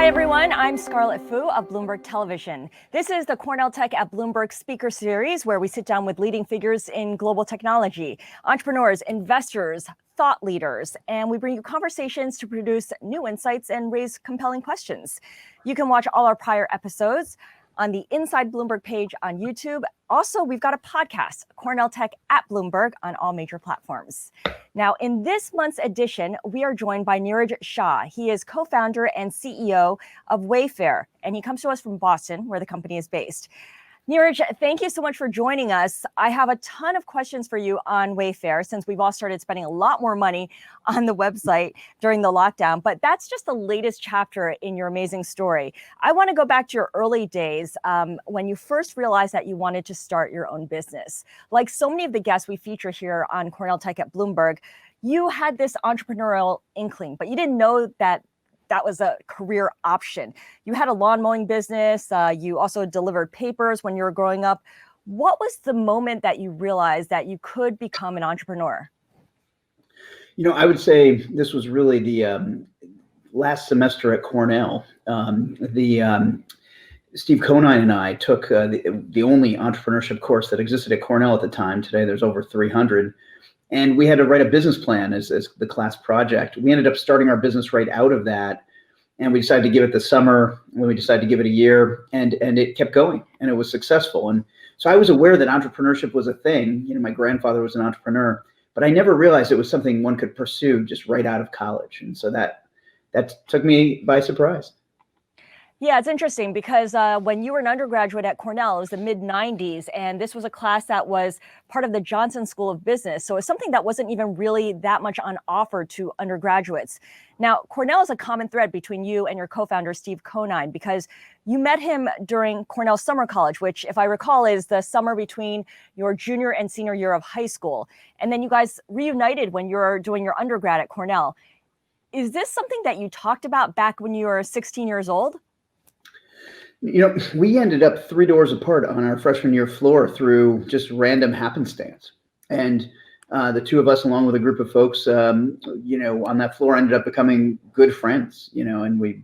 Hi, everyone. I'm Scarlet of Bloomberg Television. This is the Cornell Tech at Bloomberg Speaker Series, where we sit down with leading figures in global technology, entrepreneurs, investors, thought leaders, and we bring you conversations to produce new insights and raise compelling questions. You can watch all our prior episodes on the Inside Bloomberg page on YouTube. Also, we've got a podcast, Cornell Tech at Bloomberg, on all major platforms. Now, in this month's edition, we are joined by Niraj Shah. He is co-founder and CEO of Wayfair, and he comes to us from Boston, where the company is based. Niraj, thank you so much for joining us. I have a ton of questions for you on Wayfair, since we've all started spending a lot more money on the website during the lockdown, but that's just the latest chapter in your amazing story. I want to go back to your early days when you first realized that you wanted to start your own business. Like so many of the guests we feature here on Cornell Tech at Bloomberg, you had this entrepreneurial inkling, but you didn't know that was a career option. You had a lawn mowing business. You also delivered papers when you were growing up. What was the moment that you realized that you could become an entrepreneur? You know, I would say this was really the last semester at Cornell. Steve Conine and I took the only entrepreneurship course that existed at Cornell at the time. Today, there's over 300. And we had to write a business plan as the class project. We ended up starting our business right out of that. And we decided to give it the summer, and we decided to give it a year, and it kept going, and it was successful. And so I was aware that entrepreneurship was a thing. You know, my grandfather was an entrepreneur, but I never realized it was something one could pursue just right out of college. And so that took me by surprise. Yeah, it's interesting because when you were an undergraduate at Cornell, it was the mid-90s, and this was a class that was part of the Johnson School of Business. So it's something that wasn't even really that much on offer to undergraduates. Now, Cornell is a common thread between you and your co-founder, Steve Conine, because you met him during Cornell Summer College, which, if I recall, is the summer between your junior and senior year of high school. And then you guys reunited when you were doing your undergrad at Cornell. Is this something that you talked about back when you were 16 years old? You know, we ended up 3 doors apart on our freshman year floor through just random happenstance. And the two of us, along with a group of folks, you know, on that floor ended up becoming good friends, you know, and we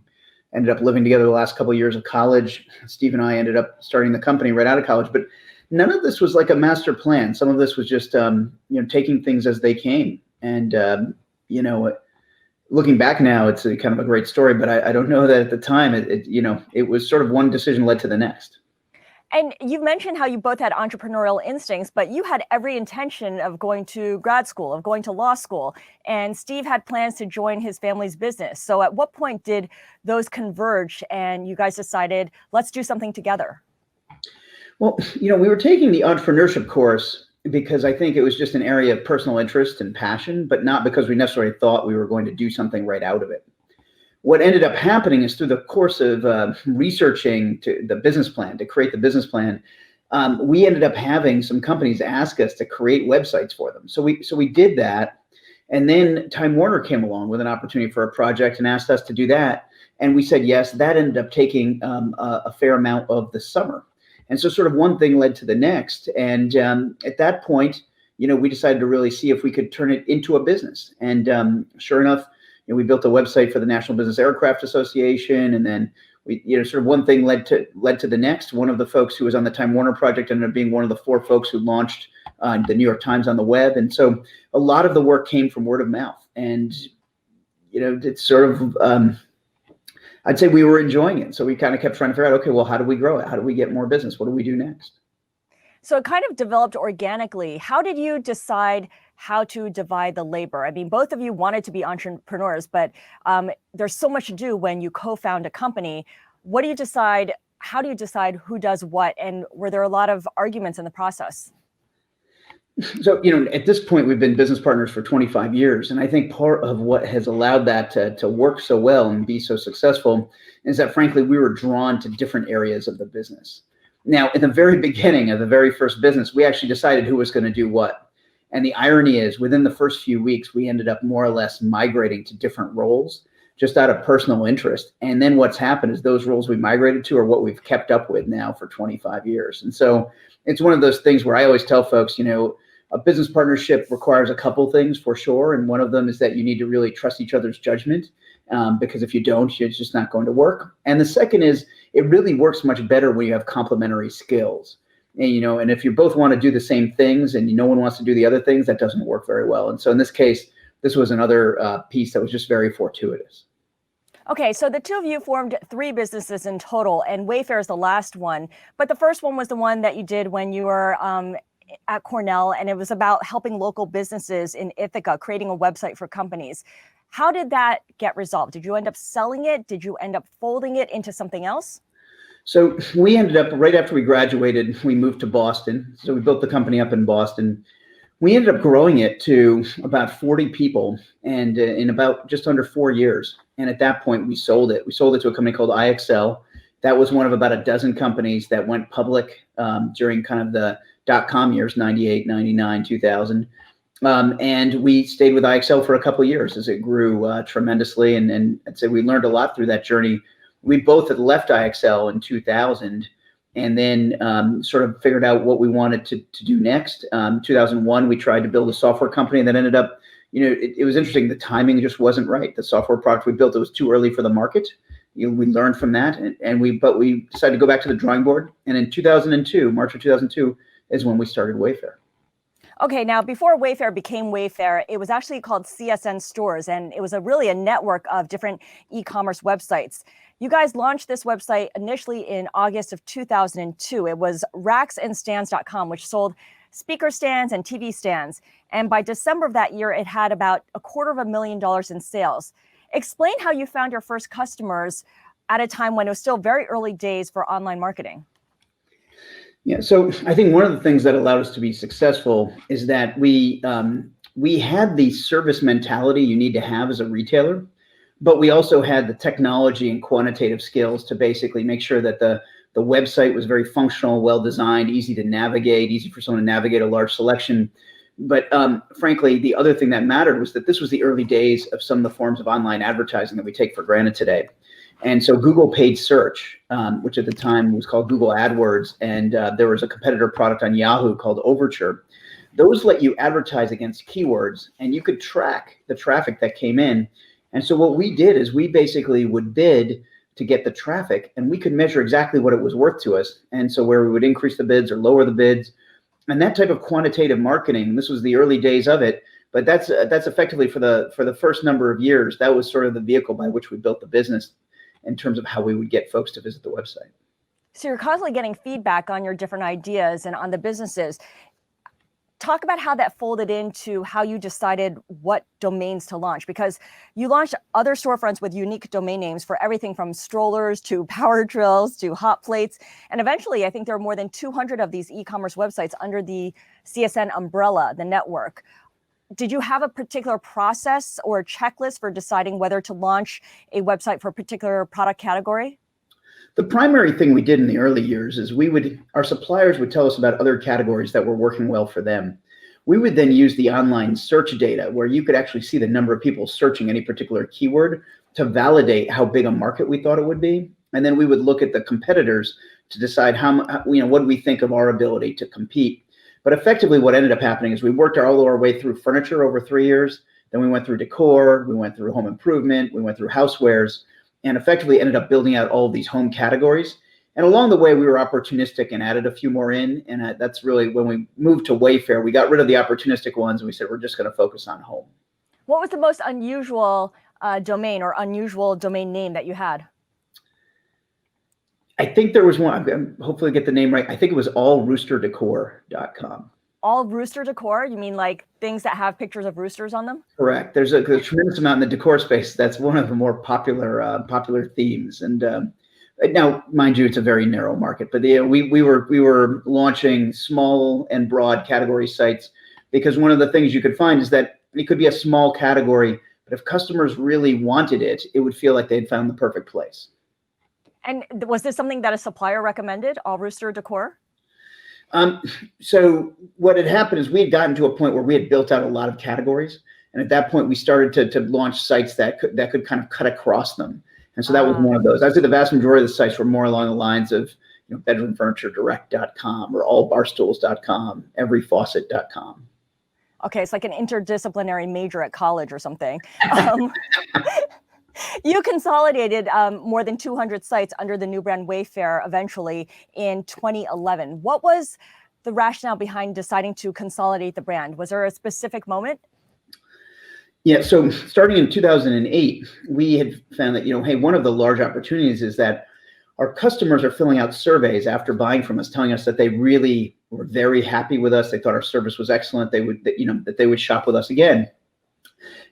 ended up living together the last couple of years of college. Steve and I ended up starting the company right out of college, but none of this was like a master plan. Some of this was just, you know, taking things as they came. And, you know, looking back now, it's a kind of a great story, but I don't know that at the time, you know, it was sort of one decision led to the next. And you've mentioned how you both had entrepreneurial instincts, but you had every intention of going to grad school, of going to law school, and Steve had plans to join his family's business. So at what point did those converge and you guys decided, let's do something together? Well, you know, we were taking the entrepreneurship course because I think it was just an area of personal interest and passion, but not because we necessarily thought we were going to do something right out of it. What ended up happening is through the course of researching the business plan, to create the business plan, we ended up having some companies ask us to create websites for them. So we did that. And then Time Warner came along with an opportunity for a project and asked us to do that. And we said yes. That ended up taking a fair amount of the summer. And so sort of one thing led to the next. And at that point, you know, we decided to really see if we could turn it into a business. And sure enough, you know, we built a website for the National Business Aircraft Association. And then we, you know, sort of one thing led to the next. One of the folks who was on the Time Warner project ended up being one of the 4 folks who launched the New York Times on the web. And so a lot of the work came from word of mouth. And, you know, it's sort of, I'd say we were enjoying it. So we kind of kept trying to figure out, okay, well, how do we grow it? How do we get more business? What do we do next? So it kind of developed organically. How did you decide how to divide the labor? I mean, both of you wanted to be entrepreneurs, but there's so much to do when you co-found a company. What do you decide? How do you decide who does what? And were there a lot of arguments in the process? So, you know, at this point, we've been business partners for 25 years. And I think part of what has allowed that to work so well and be so successful is that, frankly, we were drawn to different areas of the business. Now, in the very beginning of the very first business, we actually decided who was going to do what. And the irony is, within the first few weeks, we ended up more or less migrating to different roles just out of personal interest. And then what's happened is those roles we migrated to are what we've kept up with now for 25 years. And so it's one of those things where I always tell folks, you know, a business partnership requires a couple things for sure. And one of them is that you need to really trust each other's judgment. because if you don't, it's just not going to work. And the second is it really works much better when you have complementary skills. And if you both want to do the same things and no one wants to do the other things, that doesn't work very well. And so in this case, this was another piece that was just very fortuitous. Okay, so the two of you formed 3 businesses in total, and Wayfair is the last one. But the first one was the one that you did when you were at Cornell, and it was about helping local businesses in Ithaca, creating a website for companies. How did that get resolved? Did you end up selling it? Did you end up folding it into something else? So we ended up, right after we graduated, we moved to Boston. So we built the company up in Boston. We ended up growing it to about 40 people and in about just under 4 years. And at that point, we sold it. We sold it to a company called IXL. That was one of about a dozen companies that went public during kind of the .com years, 98, 99, 2000. And we stayed with IXL for a couple of years as it grew tremendously. And I'd say we learned a lot through that journey. We both had left IXL in 2000 and then sort of figured out what we wanted to do next. 2001, we tried to build a software company that ended up, it was interesting. The timing just wasn't right. The software product we built, it was too early for the market. We learned from that, but we decided to go back to the drawing board. And in 2002, March of 2002, is when we started Wayfair. Okay, now before Wayfair became Wayfair, it was actually called CSN Stores, and it was really a network of different e-commerce websites. You guys launched this website initially in August of 2002. It was racksandstands.com, which sold speaker stands and TV stands. And by December of that year, it had about $250,000 in sales. Explain how you found your first customers at a time when it was still very early days for online marketing. Yeah, so I think one of the things that allowed us to be successful is that we had the service mentality you need to have as a retailer, but we also had the technology and quantitative skills to basically make sure that the website was very functional, well designed, easy to navigate, easy for someone to navigate a large selection. But frankly, the other thing that mattered was that this was the early days of some of the forms of online advertising that we take for granted today. And so Google paid search, which at the time was called Google AdWords, and there was a competitor product on Yahoo called Overture. Those let you advertise against keywords, and you could track the traffic that came in. And so what we did is we basically would bid to get the traffic, and we could measure exactly what it was worth to us. And so where we would increase the bids or lower the bids, and that type of quantitative marketing, this was the early days of it, but that's effectively for the first number of years, that was sort of the vehicle by which we built the business in terms of how we would get folks to visit the website. So you're constantly getting feedback on your different ideas and on the businesses. Talk about how that folded into how you decided what domains to launch, because you launched other storefronts with unique domain names for everything from strollers to power drills to hot plates. And eventually, I think there are more than 200 of these e-commerce websites under the CSN umbrella, the network. Did you have a particular process or checklist for deciding whether to launch a website for a particular product category? The primary thing we did in the early years is our suppliers would tell us about other categories that were working well for them. We would then use the online search data where you could actually see the number of people searching any particular keyword to validate how big a market we thought it would be. And then we would look at the competitors to decide what do we think of our ability to compete. But effectively what ended up happening is we worked all our way through furniture over 3 years. Then we went through decor, we went through home improvement, we went through housewares, and effectively ended up building out all of these home categories. And along the way, we were opportunistic and added a few more in. And that's really when we moved to Wayfair, we got rid of the opportunistic ones and we said, we're just going to focus on home. What was the most unusual domain or unusual domain name that you had? I think there was one, hopefully get the name right. I think it was allroosterdecor.com. All rooster decor? You mean like things that have pictures of roosters on them? Correct. There's a tremendous amount in the decor space. That's one of the more popular themes. And now, mind you, it's a very narrow market. But we were launching small and broad category sites because one of the things you could find is that it could be a small category, but if customers really wanted it, it would feel like they'd found the perfect place. And was this something that a supplier recommended, all rooster decor? So what had happened is we had gotten to a point where we had built out a lot of categories. And at that point, we started to launch sites that could kind of cut across them. And so that was one of those. I'd say the vast majority of the sites were more along the lines of bedroomfurnituredirect.com or allbarstools.com, everyfaucet.com. Okay, it's like an interdisciplinary major at college or something. You consolidated more than 200 sites under the new brand Wayfair eventually in 2011. What was the rationale behind deciding to consolidate the brand? Was there a specific moment? Yeah, so starting in 2008, we had found that, hey, one of the large opportunities is that our customers are filling out surveys after buying from us, telling us that they really were very happy with us. They thought our service was excellent. That they would shop with us again.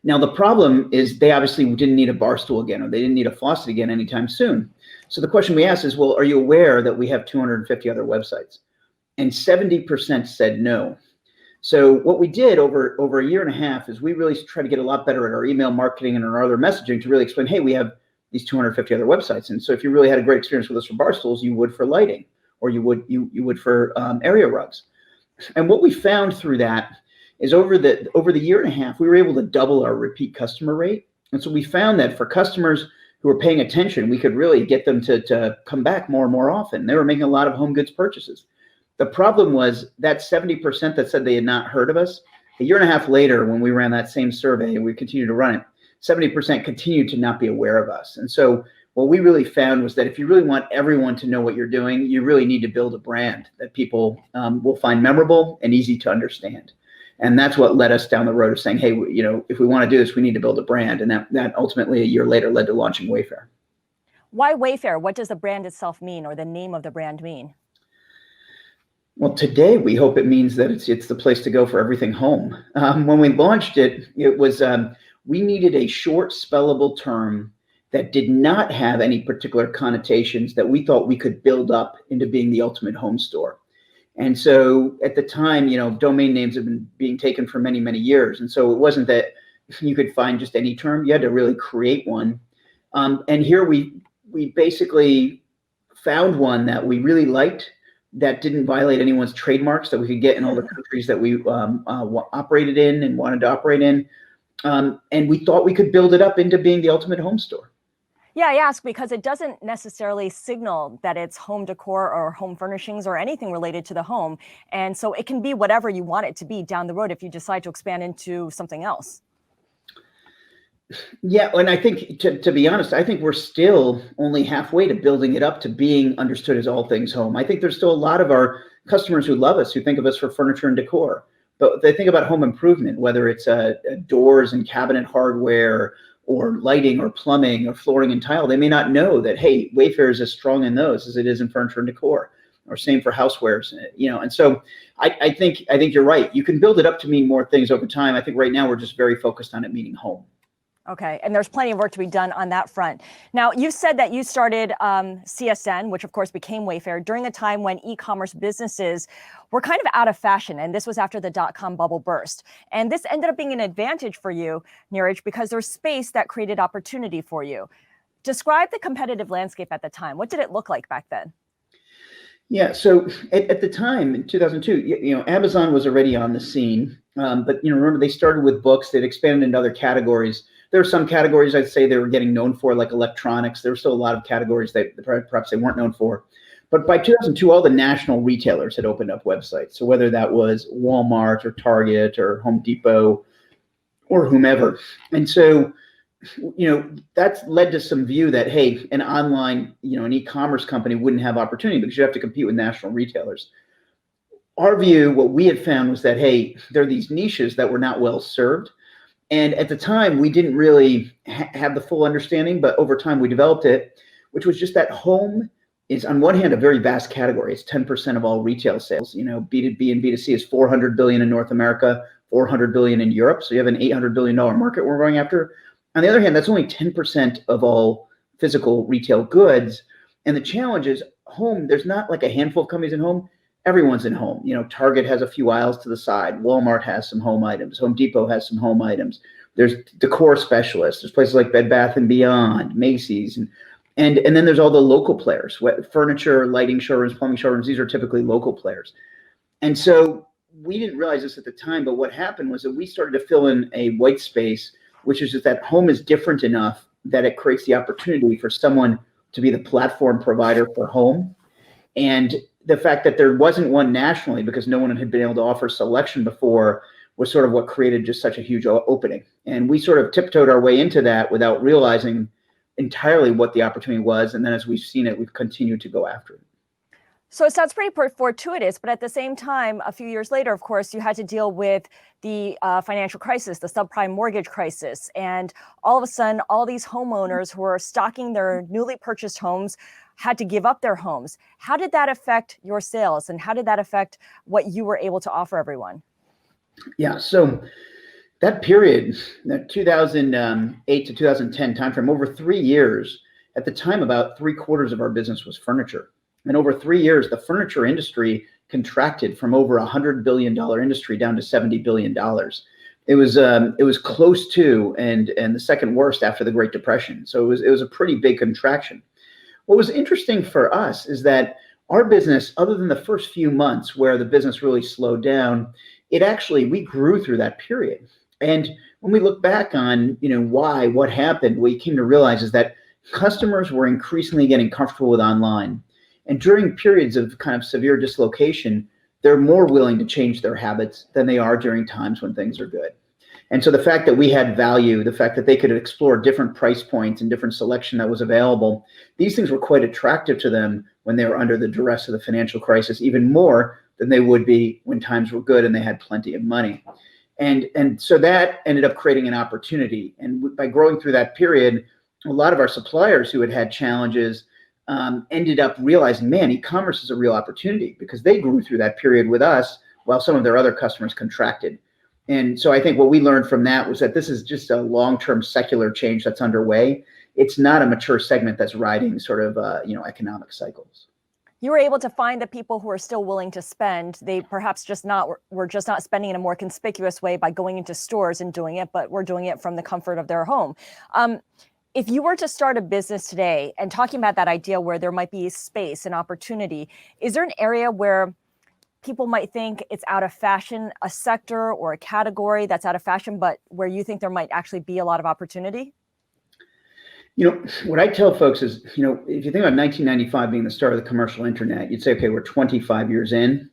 Now, the problem is they obviously didn't need a bar stool again, or they didn't need a faucet again anytime soon. So the question we asked is, well, are you aware that we have 250 other websites? And 70% said no. So what we did over a year and a half is we really tried to get a lot better at our email marketing and our other messaging to really explain, hey, we have these 250 other websites. And so if you really had a great experience with us for bar stools, you would for lighting, or you would for area rugs. And what we found through that is over the year and a half, we were able to double our repeat customer rate. And so we found that for customers who were paying attention, we could really get them to come back more and more often. They were making a lot of home goods purchases. The problem was that 70% that said they had not heard of us, a year and a half later, when we ran that same survey and we continued to run it, 70% continued to not be aware of us. And so what we really found was that if you really want everyone to know what you're doing, you really need to build a brand that people will find memorable and easy to understand. And that's what led us down the road of saying, hey, if we want to do this, we need to build a brand. And that ultimately a year later led to launching Wayfair. Why Wayfair? What does the brand itself mean, or the name of the brand mean? Well, today we hope it means that it's the place to go for everything home. When we launched it, it was we needed a short spellable term that did not have any particular connotations that we thought we could build up into being the ultimate home store. And so at the time, domain names have been being taken for many, many years. And so it wasn't that you could find just any term. You had to really create one. And here we basically found one that we really liked, that didn't violate anyone's trademarks, that we could get in all the countries that we operated in and wanted to operate in. And we thought we could build it up into being the ultimate home store. Yeah, I ask because it doesn't necessarily signal that it's home decor or home furnishings or anything related to the home. And so it can be whatever you want it to be down the road if you decide to expand into something else. Yeah, and I think, to be honest, I think we're still only halfway to building it up to being understood as all things home. I think there's still a lot of our customers who love us, who think of us for furniture and decor, but they think about home improvement, whether it's doors and cabinet hardware or lighting or plumbing or flooring and tile. They may not know that, hey, Wayfair is as strong in those as it is in furniture and decor, or same for housewares, And so I think you're right. You can build it up to mean more things over time. I think right now we're just very focused on it meaning home. Okay, and there's plenty of work to be done on that front. Now, you said that you started CSN, which of course became Wayfair, during a time when e-commerce businesses were kind of out of fashion, and this was after the dot-com bubble burst. And this ended up being an advantage for you, Niraj, because there's space that created opportunity for you. Describe the competitive landscape at the time. What did it look like back then? Yeah, so at the time in 2002, Amazon was already on the scene, but remember they started with books. They'd expanded into other categories. There are some categories I'd say they were getting known for, like electronics. There were still a lot of categories that perhaps they weren't known for. But by 2002, all the national retailers had opened up websites. So whether that was Walmart or Target or Home Depot or whomever. And so, that's led to some view that, hey, an online, an e-commerce company wouldn't have opportunity because you have to compete with national retailers. Our view, what we had found was that, hey, there are these niches that were not well served. And at the time, we didn't really have the full understanding, but over time we developed it, which was just that home is on one hand a very vast category. It's 10% of all retail sales. B2B and B2C is $400 billion in North America, $400 billion in Europe. So you have an $800 billion market we're going after. On the other hand, that's only 10% of all physical retail goods. And the challenge is home, there's not like a handful of companies in home. Everyone's in home. Target has a few aisles to the side. Walmart has some home items. Home Depot has some home items. There's decor specialists. There's places like Bed Bath & Beyond, Macy's, and then there's all the local players. Furniture, lighting showrooms, plumbing showrooms. These are typically local players. And so we didn't realize this at the time, but what happened was that we started to fill in a white space, which is just that home is different enough that it creates the opportunity for someone to be the platform provider for home. And the fact that there wasn't one nationally because no one had been able to offer selection before was sort of what created just such a huge opening. And we sort of tiptoed our way into that without realizing entirely what the opportunity was. And then as we've seen it, we've continued to go after it. So it sounds pretty fortuitous, but at the same time, a few years later, of course, you had to deal with the financial crisis, the subprime mortgage crisis. And all of a sudden, all these homeowners who were stocking their newly purchased homes had to give up their homes. How did that affect your sales? And how did that affect what you were able to offer everyone? Yeah, so that period, that 2008 to 2010 timeframe, over 3 years, at the time, about 3/4 of our business was furniture. And over 3 years, the furniture industry contracted from over $100 billion industry down to $70 billion. It was close to and the second worst after the Great Depression. So it was a pretty big contraction. What was interesting for us is that our business, other than the first few months where the business really slowed down, we grew through that period. And when we look back on, what happened, what we came to realize is that customers were increasingly getting comfortable with online. And during periods of kind of severe dislocation, they're more willing to change their habits than they are during times when things are good. And so the fact that we had value, the fact that they could explore different price points and different selection that was available, these things were quite attractive to them when they were under the duress of the financial crisis, even more than they would be when times were good and they had plenty of money. And so that ended up creating an opportunity. And by growing through that period, a lot of our suppliers who had challenges ended up realizing, man, e-commerce is a real opportunity, because they grew through that period with us while some of their other customers contracted. And so I think what we learned from that was that this is just a long-term secular change that's underway. It's not a mature segment that's riding sort of economic cycles. You were able to find the people who are still willing to spend. They perhaps were just not spending in a more conspicuous way by going into stores and doing it, but we're doing it from the comfort of their home. If you were to start a business today, and talking about that idea where there might be space and opportunity, is there an area where people might think it's out of fashion, a sector or a category that's out of fashion, but where you think there might actually be a lot of opportunity? What I tell folks is, if you think about 1995 being the start of the commercial internet, you'd say, okay, we're 25 years in.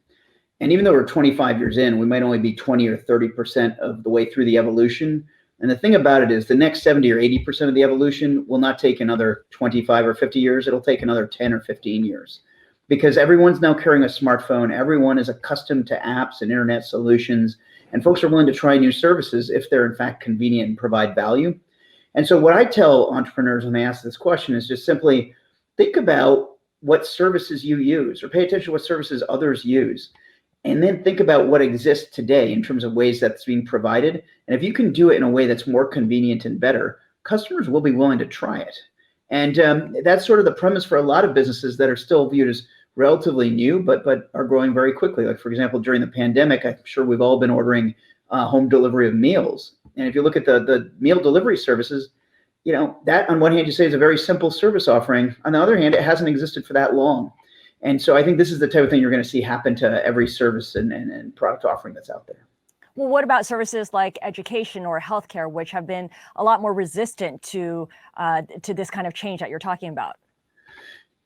And even though we're 25 years in, we might only be 20 or 30% of the way through the evolution. And the thing about it is the next 70 or 80% of the evolution will not take another 25 or 50 years. It'll take another 10 or 15 years, because everyone's now carrying a smartphone. Everyone is accustomed to apps and internet solutions, and folks are willing to try new services if they're in fact convenient and provide value. And so what I tell entrepreneurs when they ask this question is just simply think about what services you use, or pay attention to what services others use. And then think about what exists today in terms of ways that's being provided. And if you can do it in a way that's more convenient and better, customers will be willing to try it. And that's sort of the premise for a lot of businesses that are still viewed as relatively new, but are growing very quickly. Like, for example, during the pandemic, I'm sure we've all been ordering home delivery of meals. And if you look at the meal delivery services, that on one hand you say is a very simple service offering. On the other hand, it hasn't existed for that long. And so I think this is the type of thing you're going to see happen to every service and product offering that's out there. Well, what about services like education or healthcare, which have been a lot more resistant to this kind of change that you're talking about?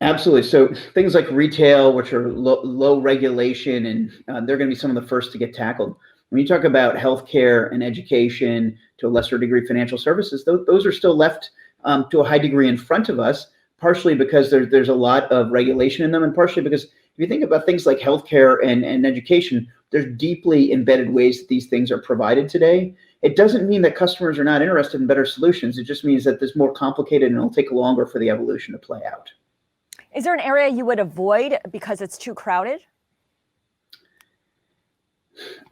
Absolutely. So things like retail, which are low regulation, and they're going to be some of the first to get tackled. When you talk about healthcare and education, to a lesser degree financial services, those are still left to a high degree in front of us, partially because there's a lot of regulation in them, and partially because if you think about things like healthcare and education, there's deeply embedded ways that these things are provided today. It doesn't mean that customers are not interested in better solutions. It just means that it's more complicated and it'll take longer for the evolution to play out. Is there an area you would avoid because it's too crowded?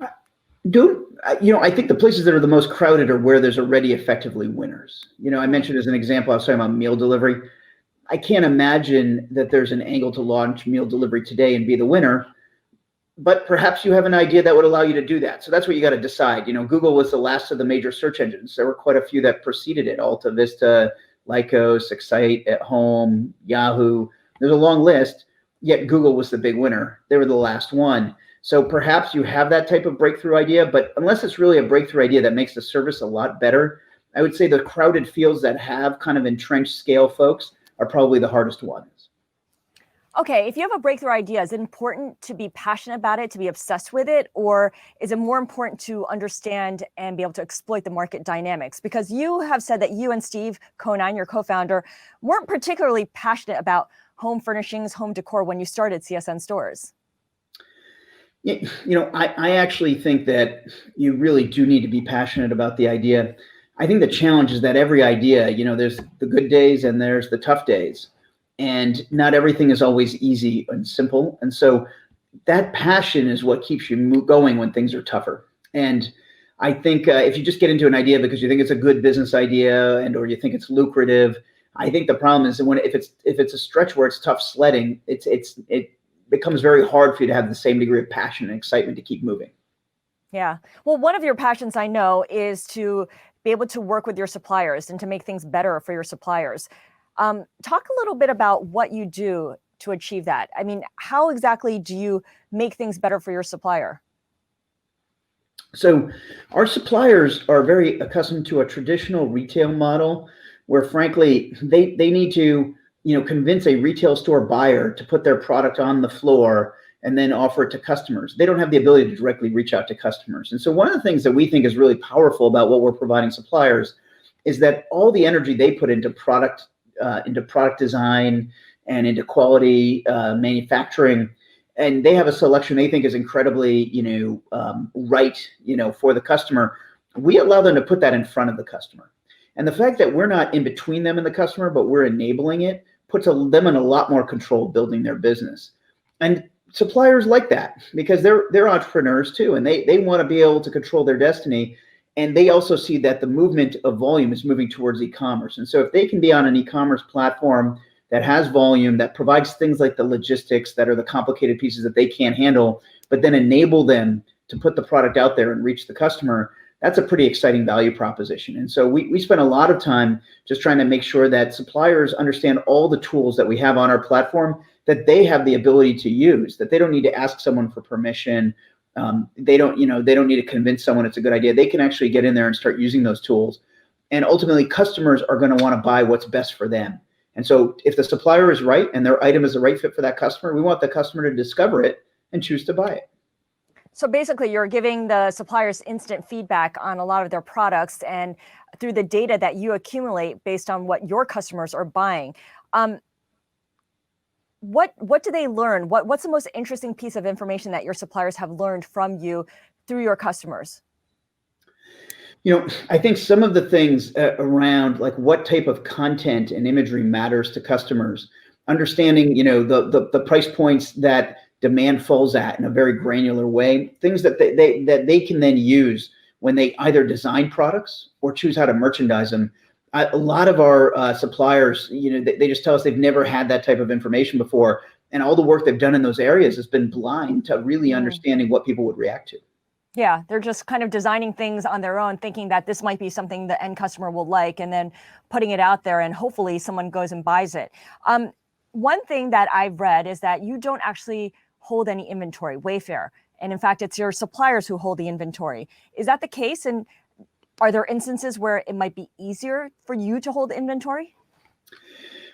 I think the places that are the most crowded are where there's already effectively winners. I mentioned as an example, I was talking about meal delivery. I can't imagine that there's an angle to launch meal delivery today and be the winner, but perhaps you have an idea that would allow you to do that. So that's what you got to decide. Google was the last of the major search engines. There were quite a few that preceded it: Alta Vista, Lycos, Excite, At Home, Yahoo. There's a long list, yet Google was the big winner. They were the last one. So perhaps you have that type of breakthrough idea, but unless it's really a breakthrough idea that makes the service a lot better, I would say the crowded fields that have kind of entrenched scale folks are probably the hardest ones. Okay, if you have a breakthrough idea, is it important to be passionate about it, to be obsessed with it, or is it more important to understand and be able to exploit the market dynamics? Because you have said that you and Steve Conine, your co-founder, weren't particularly passionate about home furnishings, home decor when you started CSN Stores. I actually think that you really do need to be passionate about the idea. I think the challenge is that every idea, there's the good days and there's the tough days. And not everything is always easy and simple. And so that passion is what keeps you going when things are tougher. And I think if you just get into an idea because you think it's a good business idea or you think it's lucrative, I think the problem is that if it's a stretch where it's tough sledding, it becomes very hard for you to have the same degree of passion and excitement to keep moving. Yeah. Well, one of your passions I know is to be able to work with your suppliers and to make things better for your suppliers. Talk a little bit about what you do to achieve that. I mean, how exactly do you make things better for your supplier? So our suppliers are very accustomed to a traditional retail model where, frankly, they need to convince a retail store buyer to put their product on the floor and then offer it to customers. They don't have the ability to directly reach out to customers. And so one of the things that we think is really powerful about what we're providing suppliers is that all the energy they put into product design and into quality manufacturing, and they have a selection they think is incredibly right for the customer. We allow them to put that in front of the customer. And the fact that we're not in between them and the customer, but we're enabling it, puts them in a lot more control building their business. And suppliers like that because they're entrepreneurs too, and they want to be able to control their destiny. And they also see that the movement of volume is moving towards e-commerce. And so if they can be on an e-commerce platform that has volume, that provides things like the logistics that are the complicated pieces that they can't handle, but then enable them to put the product out there and reach the customer, that's a pretty exciting value proposition. And so we spend a lot of time just trying to make sure that suppliers understand all the tools that we have on our platform that they have the ability to use, that they don't need to ask someone for permission. They don't need to convince someone it's a good idea. They can actually get in there and start using those tools. And ultimately, customers are going to want to buy what's best for them. And so if the supplier is right and their item is the right fit for that customer, we want the customer to discover it and choose to buy it. So basically, you're giving the suppliers instant feedback on a lot of their products and through the data that you accumulate based on what your customers are buying. What do they learn? What's the most interesting piece of information that your suppliers have learned from you through your customers? I think some of the things around like what type of content and imagery matters to customers, understanding, the price points that demand falls at in a very granular way, things that they can then use when they either design products or choose how to merchandise them. A lot of our suppliers, they just tell us they've never had that type of information before. And all the work they've done in those areas has been blind to really understanding what people would react to. Yeah, they're just kind of designing things on their own, thinking that this might be something the end customer will like, and then putting it out there and hopefully someone goes and buys it. One thing that I've read is that you don't actually hold any inventory, Wayfair. And in fact, it's your suppliers who hold the inventory. Is that the case? And are there instances where it might be easier for you to hold inventory?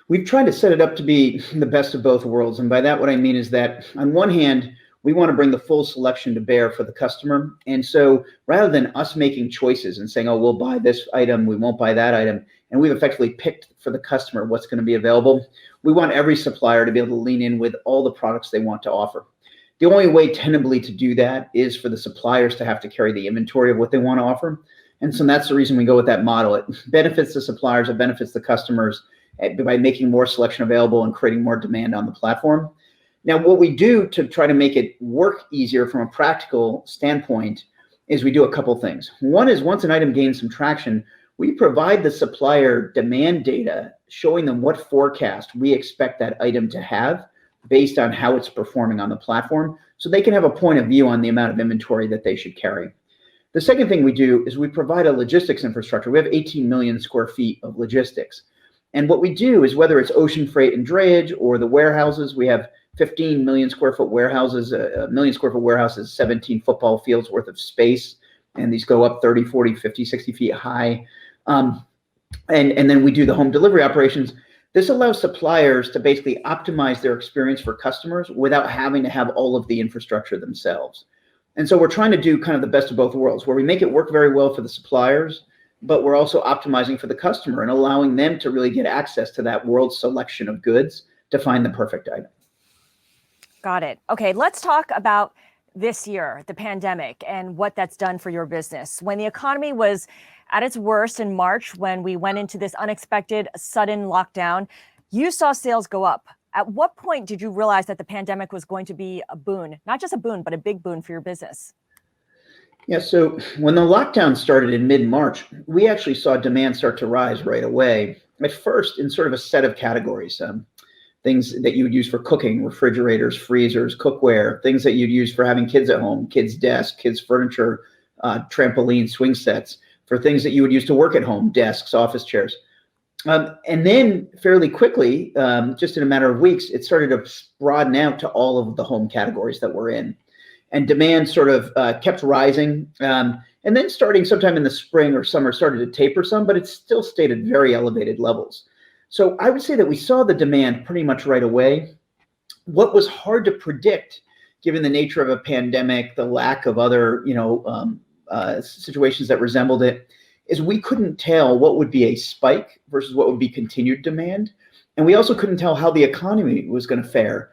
We've tried to set it up to be the best of both worlds. And by that, what I mean is that on one hand, we want to bring the full selection to bear for the customer. And so rather than us making choices and saying, oh, we'll buy this item, we won't buy that item, and we've effectively picked for the customer what's going to be available, we want every supplier to be able to lean in with all the products they want to offer. The only way tentatively to do that is for the suppliers to have to carry the inventory of what they want to offer. And so that's the reason we go with that model. It benefits the suppliers, it benefits the customers by making more selection available and creating more demand on the platform. Now, what we do to try to make it work easier from a practical standpoint is we do a couple things. One is once an item gains some traction, we provide the supplier demand data showing them what forecast we expect that item to have based on how it's performing on the platform, so they can have a point of view on the amount of inventory that they should carry. The second thing we do is we provide a logistics infrastructure. We have 18 million square feet of logistics. And what we do is whether it's ocean freight and drayage or the warehouses, we have 15 million square foot warehouses, a million square foot warehouse is 17 football fields worth of space. And these go up 30, 40, 50, 60 feet high. And then we do the home delivery operations. This allows suppliers to basically optimize their experience for customers without having to have all of the infrastructure themselves. And so we're trying to do kind of the best of both worlds, where we make it work very well for the suppliers, but we're also optimizing for the customer and allowing them to really get access to that world selection of goods to find the perfect item. Got it. Okay, let's talk about this year, the pandemic, and what that's done for your business. When the economy was at its worst in March, when we went into this unexpected, sudden lockdown, you saw sales go up. At what point did you realize that the pandemic was going to be a boon, not just a boon, but a big boon for your business? Yeah, so when the lockdown started in mid-March, we actually saw demand start to rise right away. At first, in sort of a set of categories, things that you would use for cooking, refrigerators, freezers, cookware, things that you'd use for having kids at home, kids' desks, kids' furniture, trampoline, swing sets, for things that you would use to work at home, desks, office chairs. And then fairly quickly, just in a matter of weeks, it started to broaden out to all of the home categories that we're in. And demand sort of kept rising. And then starting sometime in the spring or summer, started to taper some, but it still stayed at very elevated levels. So I would say that we saw the demand pretty much right away. What was hard to predict, given the nature of a pandemic, the lack of other, situations that resembled it, is we couldn't tell what would be a spike versus what would be continued demand. And we also couldn't tell how the economy was going to fare.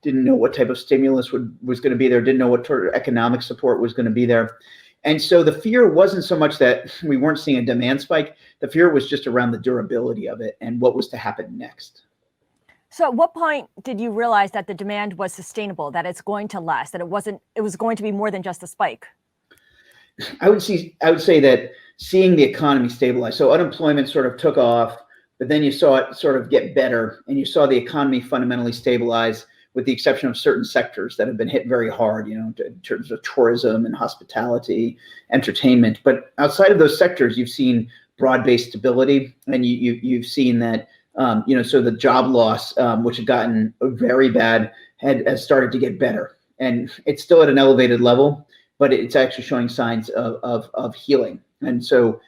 Didn't know what type of stimulus was going to be there, didn't know what sort of economic support was going to be there. And so the fear wasn't so much that we weren't seeing a demand spike. The fear was just around the durability of it and what was to happen next. So at what point did you realize that the demand was sustainable, that it's going to last, that it was going to be more than just a spike? I would say that seeing the economy stabilize. So unemployment sort of took off, but then you saw it sort of get better and you saw the economy fundamentally stabilize, with the exception of certain sectors that have been hit very hard, in terms of tourism and hospitality, entertainment. But outside of those sectors, you've seen broad-based stability, and you've seen that, so the job loss, which had gotten very bad, has started to get better. And it's still at an elevated level, but it's actually showing signs of healing. And so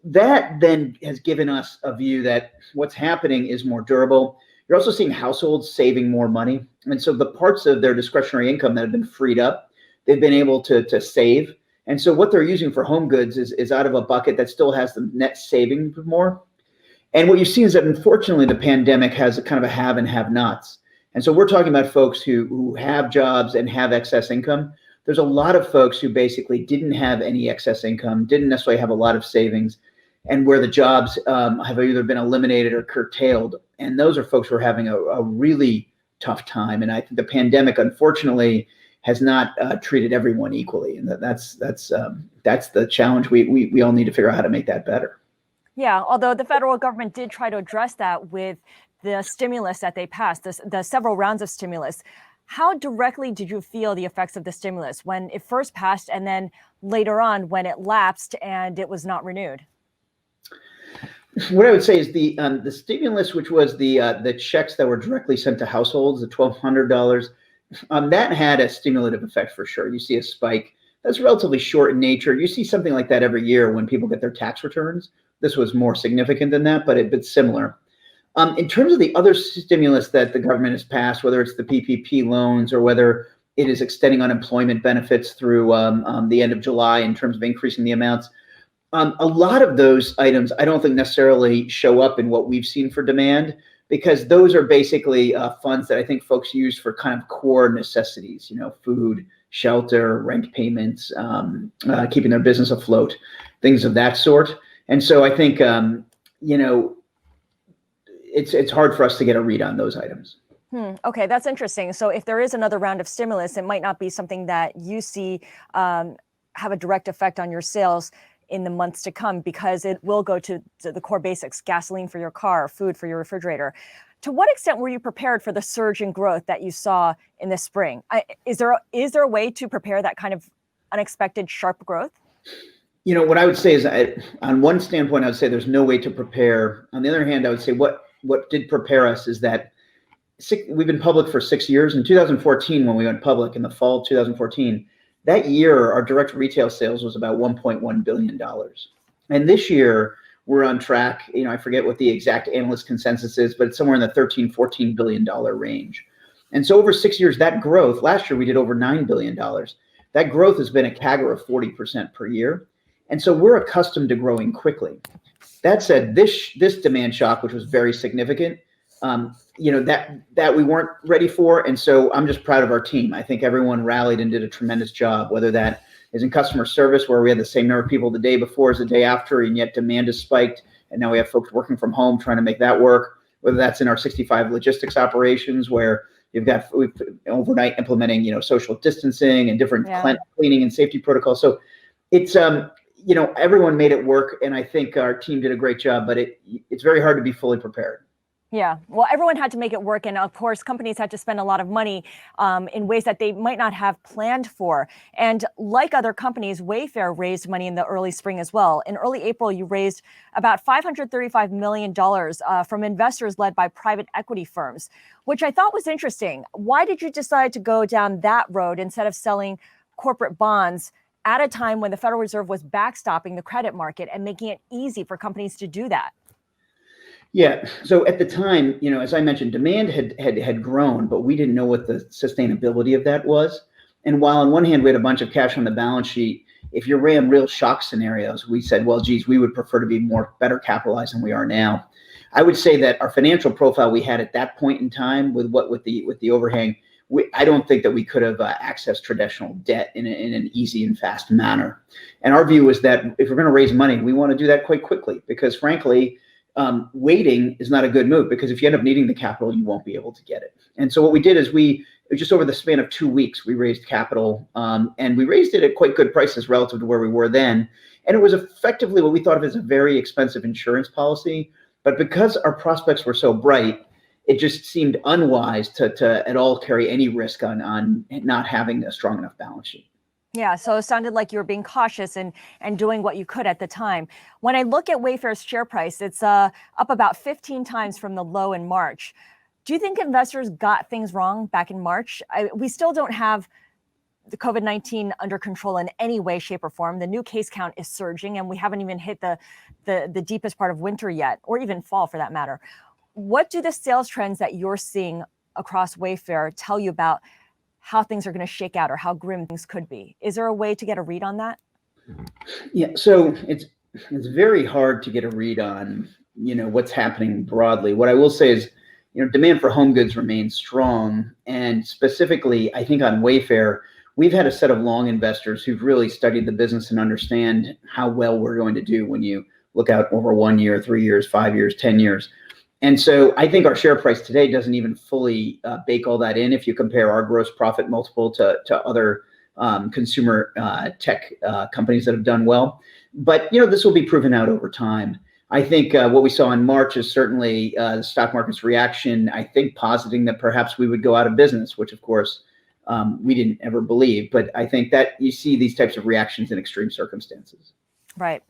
that then has given us a view that what's happening is more durable. You're also seeing households saving more money. And so the parts of their discretionary income that have been freed up, they've been able to save. And so what they're using for home goods is out of a bucket that still has the net saving more. And what you've seen is that, unfortunately, the pandemic has a kind of a have and have nots. And so we're talking about folks who have jobs and have excess income. There's a lot of folks who basically didn't have any excess income, didn't necessarily have a lot of savings, and where the jobs have either been eliminated or curtailed. And those are folks who are having a really tough time. And I think the pandemic, unfortunately, has not treated everyone equally. And that's the challenge. We all need to figure out how to make that better. Yeah, although the federal government did try to address that with the stimulus that they passed, the several rounds of stimulus. How directly did you feel the effects of the stimulus when it first passed and then later on when it lapsed and it was not renewed? What I would say is the stimulus, which was the checks that were directly sent to households, the $1,200, that had a stimulative effect for sure. You see a spike that's relatively short in nature. You see something like that every year when people get their tax returns. This was more significant than that, but it's similar. In terms of the other stimulus that the government has passed, whether it's the PPP loans or whether it is extending unemployment benefits through the end of July in terms of increasing the amounts, a lot of those items I don't think necessarily show up in what we've seen for demand, because those are basically funds that I think folks use for kind of core necessities, food, shelter, rent payments, keeping their business afloat, things of that sort. And so I think, it's hard for us to get a read on those items. Okay, that's interesting. So if there is another round of stimulus, it might not be something that you see have a direct effect on your sales in the months to come, because it will go to the core basics: gasoline for your car, food for your refrigerator. To what extent were you prepared for the surge in growth that you saw in the spring? Is there a way to prepare that kind of unexpected sharp growth? What I would say is, on one standpoint, I would say there's no way to prepare. On the other hand, I would say what did prepare us is that we've been public for 6 years. In 2014, when we went public in the fall of 2014, that year, our direct retail sales was about $1.1 billion. And this year, we're on track. I forget what the exact analyst consensus is, but it's somewhere in the $13-14 billion range. And so over 6 years, that growth, last year we did over $9 billion. That growth has been a CAGR of 40% per year. And so we're accustomed to growing quickly. That said, this demand shock, which was very significant, that we weren't ready for. And so I'm just proud of our team. I think everyone rallied and did a tremendous job, whether that is in customer service, where we had the same number of people the day before as the day after, and yet demand has spiked. And now we have folks working from home trying to make that work, whether that's in our 65 logistics operations, where we've overnight implementing, social distancing and different cleaning and safety protocols. So it's, everyone made it work. And I think our team did a great job, but it's very hard to be fully prepared. Yeah, well, everyone had to make it work. And of course, companies had to spend a lot of money in ways that they might not have planned for. And like other companies, Wayfair raised money in the early spring as well. In early April, you raised about $535 million from investors led by private equity firms, which I thought was interesting. Why did you decide to go down that road instead of selling corporate bonds at a time when the Federal Reserve was backstopping the credit market and making it easy for companies to do that? Yeah. So at the time, as I mentioned, demand had grown, but we didn't know what the sustainability of that was. And while on one hand, we had a bunch of cash on the balance sheet, if you ran real shock scenarios, we said, well, geez, we would prefer to be better capitalized than we are now. I would say that our financial profile we had at that point in time with the overhang, I don't think that we could have accessed traditional debt in an easy and fast manner. And our view was that if we're going to raise money, we want to do that quite quickly, because frankly, waiting is not a good move, because if you end up needing the capital, you won't be able to get it. And so what we did is just over the span of 2 weeks, we raised capital, and we raised it at quite good prices relative to where we were then. And it was effectively what we thought of as a very expensive insurance policy. But because our prospects were so bright, it just seemed unwise to at all carry any risk on not having a strong enough balance sheet. Yeah, so it sounded like you were being cautious and doing what you could at the time. When I look at Wayfair's share price, it's up about 15 times from the low in March. Do you think investors got things wrong back in March? We still don't have the COVID-19 under control in any way, shape, or form. The new case count is surging, and we haven't even hit the deepest part of winter yet, or even fall for that matter. What do the sales trends that you're seeing across Wayfair tell you about how things are going to shake out, or how grim things could be? Is there a way to get a read on that? Yeah, so it's very hard to get a read on, what's happening broadly. What I will say is, demand for home goods remains strong. And specifically, I think on Wayfair, we've had a set of long investors who've really studied the business and understand how well we're going to do when you look out over 1 year, 3 years, 5 years, 10 years. And so I think our share price today doesn't even fully bake all that in if you compare our gross profit multiple to other consumer tech companies that have done well. But, this will be proven out over time. I think what we saw in March is certainly the stock market's reaction, I think, positing that perhaps we would go out of business, which, of course, we didn't ever believe. But I think that you see these types of reactions in extreme circumstances. Right.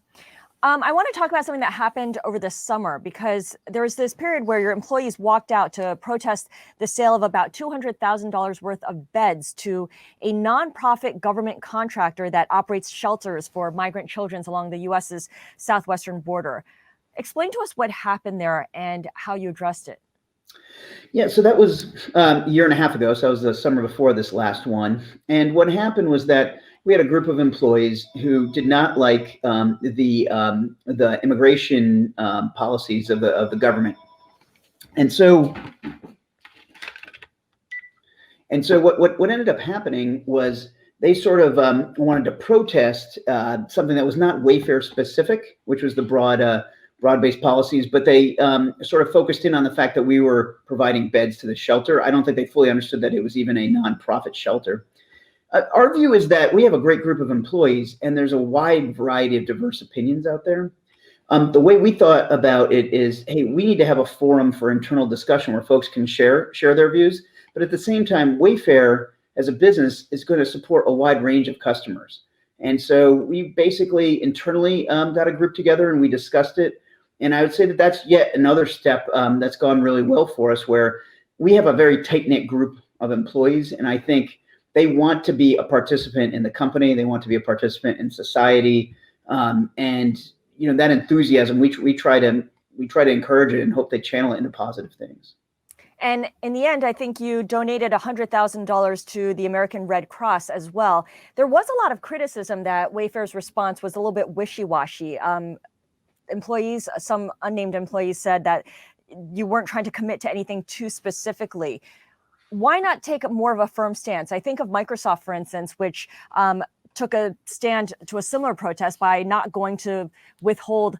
I want to talk about something that happened over the summer, because there was this period where your employees walked out to protest the sale of about $200,000 worth of beds to a nonprofit government contractor that operates shelters for migrant children along the U.S.'s southwestern border. Explain to us what happened there and how you addressed it. Yeah, so that was a year and a half ago. So that was the summer before this last one. And what happened was that we had a group of employees who did not like the immigration policies of the government, and so what ended up happening was they sort of wanted to protest something that was not Wayfair specific, which was the broad-based policies, but they sort of focused in on the fact that we were providing beds to the shelter. I don't think they fully understood that it was even a nonprofit shelter. Our view is that we have a great group of employees, and there's a wide variety of diverse opinions out there. The way we thought about it is, hey, we need to have a forum for internal discussion where folks can share their views. But at the same time, Wayfair as a business is going to support a wide range of customers. And so we basically internally got a group together and we discussed it. And I would say that that's yet another step that's gone really well for us, where we have a very tight-knit group of employees. And I think they want to be a participant in the company. They want to be a participant in society. And, that enthusiasm, we try to encourage it and hope they channel it into positive things. And in the end, I think you donated $100,000 to the American Red Cross as well. There was a lot of criticism that Wayfair's response was a little bit wishy-washy. Employees, some unnamed employees, said that you weren't trying to commit to anything too specifically. Why not take more of a firm stance? I think of Microsoft, for instance, which took a stand to a similar protest by not going to withhold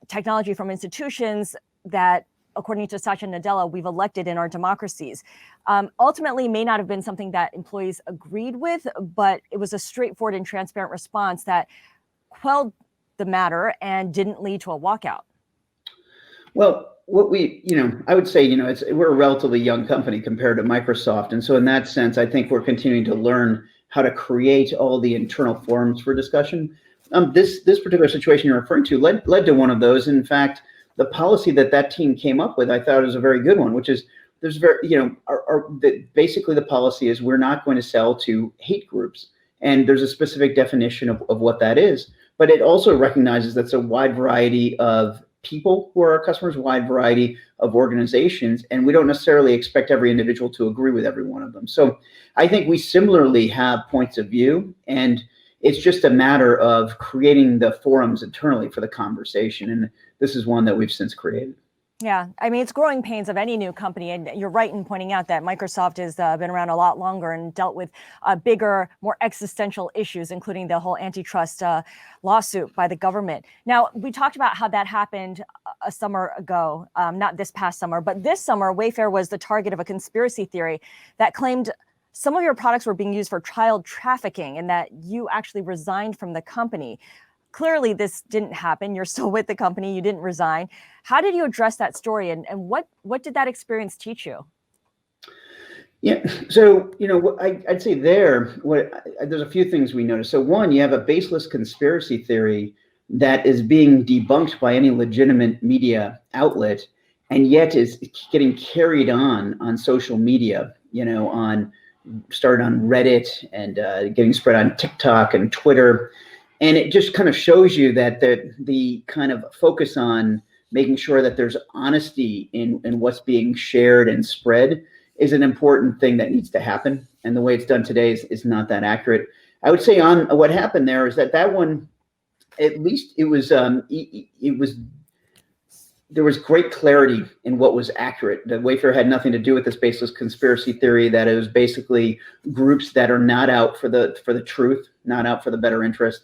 technology from institutions that, according to Satya Nadella, we've elected in our democracies. Ultimately, may not have been something that employees agreed with, but it was a straightforward and transparent response that quelled the matter and didn't lead to a walkout. Well, I would say, we're a relatively young company compared to Microsoft. And so in that sense, I think we're continuing to learn how to create all the internal forums for discussion. This particular situation you're referring to led to one of those. In fact, the policy that team came up with, I thought was a very good one, which is basically the policy is we're not going to sell to hate groups. And there's a specific definition of what that is. But it also recognizes that's a wide variety of people who are our customers, a wide variety of organizations, and we don't necessarily expect every individual to agree with every one of them. So I think we similarly have points of view, and it's just a matter of creating the forums internally for the conversation. And this is one that we've since created. Yeah, I mean, it's growing pains of any new company. And you're right in pointing out that Microsoft has been around a lot longer and dealt with bigger, more existential issues, including the whole antitrust lawsuit by the government. Now, we talked about how that happened a summer ago, not this past summer, but this summer, Wayfair was the target of a conspiracy theory that claimed some of your products were being used for child trafficking and that you actually resigned from the company. Clearly, this didn't happen. You're still with the company. You didn't resign. How did you address that story, and what did that experience teach you? Yeah, so I'd say there's a few things we noticed. So one, you have a baseless conspiracy theory that is being debunked by any legitimate media outlet, and yet is getting carried on social media. Started on Reddit and getting spread on TikTok and Twitter. And it just kind of shows you that the kind of focus on making sure that there's honesty in what's being shared and spread is an important thing that needs to happen. And the way it's done today is not that accurate. I would say on what happened there is that one, at least there was great clarity in what was accurate. That Wayfair had nothing to do with this baseless conspiracy theory, that it was basically groups that are not out for the truth, not out for the better interest.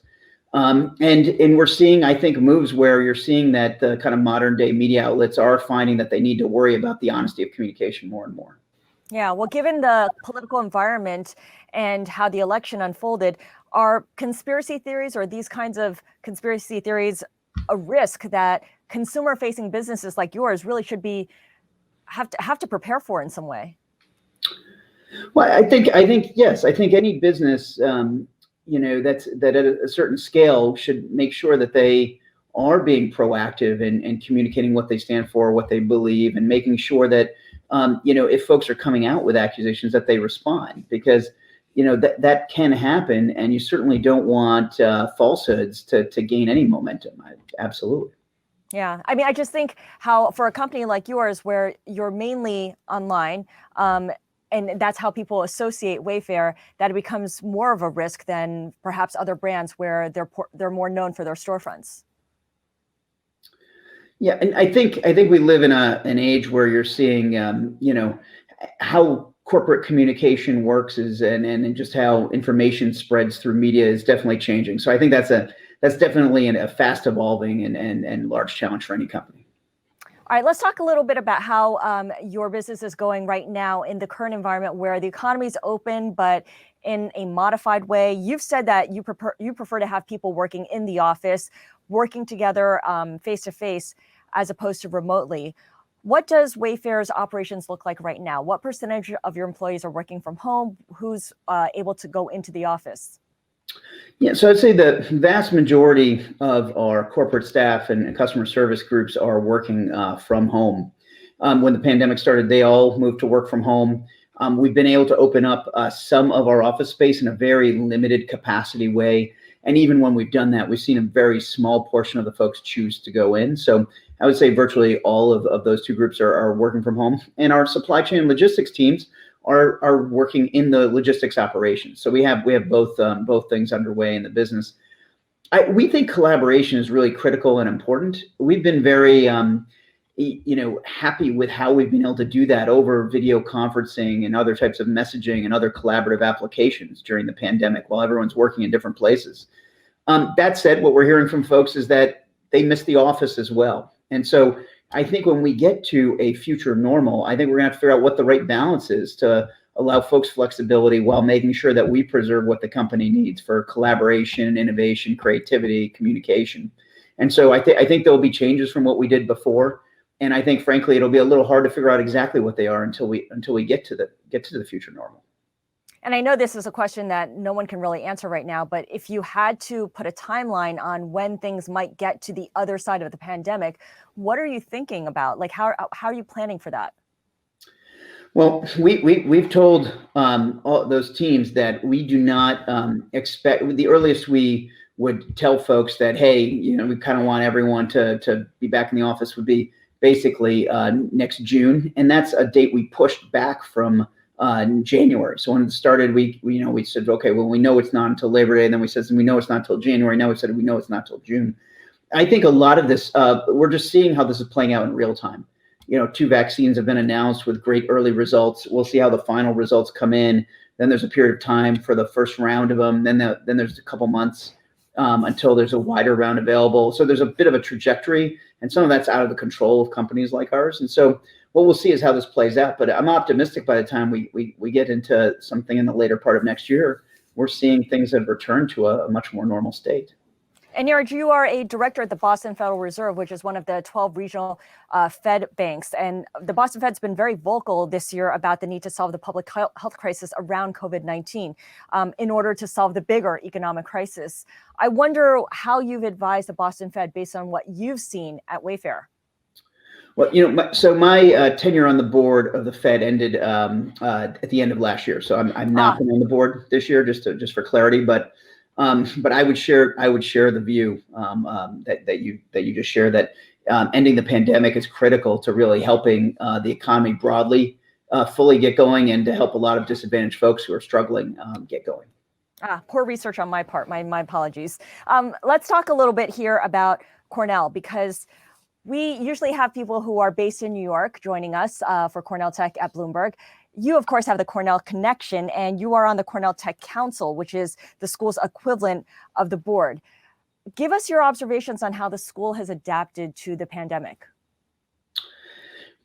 And we're seeing, I think, moves where you're seeing that the kind of modern day media outlets are finding that they need to worry about the honesty of communication more and more. Yeah, well, given the political environment and how the election unfolded, are conspiracy theories or these kinds of conspiracy theories a risk that consumer-facing businesses like yours really should have to prepare for in some way? Well, I think yes. I think any business that at a certain scale should make sure that they are being proactive and communicating what they stand for, what they believe, and making sure that if folks are coming out with accusations, that they respond, because that can happen, and you certainly don't want falsehoods to gain any momentum. Absolutely. Yeah, I mean, I just think how for a company like yours, where you're mainly online, and that's how people associate Wayfair, that it becomes more of a risk than perhaps other brands where they're more known for their storefronts. Yeah, and I think we live in an age where you're seeing, how corporate communication works and just how information spreads through media is definitely changing. So I think that's definitely a fast evolving and large challenge for any company. All right, let's talk a little bit about how your business is going right now in the current environment where the economy is open, but in a modified way. You've said that you prefer to have people working in the office, working together face to face, as opposed to remotely. What does Wayfair's operations look like right now? What percentage of your employees are working from home? Who's able to go into the office? Yeah, so I'd say the vast majority of our corporate staff and customer service groups are working from home. When the pandemic started, they all moved to work from home. We've been able to open up some of our office space in a very limited capacity way. And even when we've done that, we've seen a very small portion of the folks choose to go in. So I would say virtually all of those two groups are working from home. And our supply chain and logistics teams are working in the logistics operations. So we have both things underway in the business. We think collaboration is really critical and important. We've been very happy with how we've been able to do that over video conferencing and other types of messaging and other collaborative applications during the pandemic while everyone's working in different places. That said, what we're hearing from folks is that they miss the office as well. And so I think when we get to a future normal, I think we're gonna have to figure out what the right balance is to allow folks flexibility while making sure that we preserve what the company needs for collaboration, innovation, creativity, communication. And so I think there'll be changes from what we did before. And I think, frankly, it'll be a little hard to figure out exactly what they are until we get to the future normal. And I know this is a question that no one can really answer right now, but if you had to put a timeline on when things might get to the other side of the pandemic, what are you thinking about? Like, how are you planning for that? Well, we've told all those teams that we do not expect. The earliest we would tell folks that, hey, we kind of want everyone to be back in the office would be basically next June, and that's a date we pushed back from January. So when it started, we said, okay, well, we know it's not until Labor Day, and then we said we know it's not until January. Now we said we know it's not until June. I think a lot of this, we're just seeing how this is playing out in real time. 2 vaccines have been announced with great early results. We'll see how the final results come in. Then there's a period of time for the first round of them. Then there's a couple months until there's a wider round available. So there's a bit of a trajectory, and some of that's out of the control of companies like ours. And so what we'll see is how this plays out. But I'm optimistic by the time we get into something in the later part of next year, we're seeing things that have returned to a much more normal state. And Niraj, you are a director at the Boston Federal Reserve, which is one of the 12 regional Fed banks. And the Boston Fed's been very vocal this year about the need to solve the public health crisis around COVID-19 in order to solve the bigger economic crisis. I wonder how you've advised the Boston Fed based on what you've seen at Wayfair. Well, so my tenure on the board of the Fed ended at the end of last year. So I'm not been on the board this year, just for clarity. But I would share the view that you just shared, that ending the pandemic is critical to really helping the economy broadly fully get going, and to help a lot of disadvantaged folks who are struggling get going. Poor research on my part. My apologies. Let's talk a little bit here about Cornell, because we usually have people who are based in New York joining us for Cornell Tech at Bloomberg. You, of course, have the Cornell connection, and you are on the Cornell Tech Council, which is the school's equivalent of the board. Give us your observations on how the school has adapted to the pandemic.